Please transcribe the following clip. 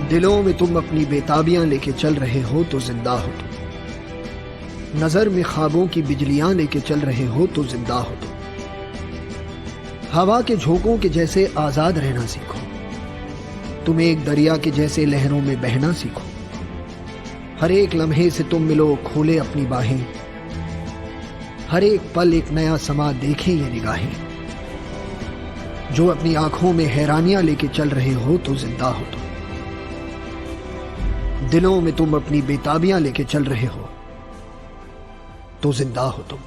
दिलों में तुम अपनी बेताबियां लेके चल रहे हो तो जिंदा हो तुम। नजर में ख्वाबों की बिजलियां लेके चल रहे हो तो जिंदा हो तुम। हवा के झोंकों के जैसे आजाद रहना सीखो। तुम एक दरिया के जैसे लहरों में बहना सीखो। हर एक लम्हे से तुम मिलो खोले अपनी बाहें। हर एक पल एक नया समा देखे ये निगाहें। जो अपनी आंखों में हैरानियां लेके चल रहे हो तो जिंदा हो तुम। दिलों में तुम अपनी बेताबियां लेके चल रहे हो तो जिंदा हो तुम।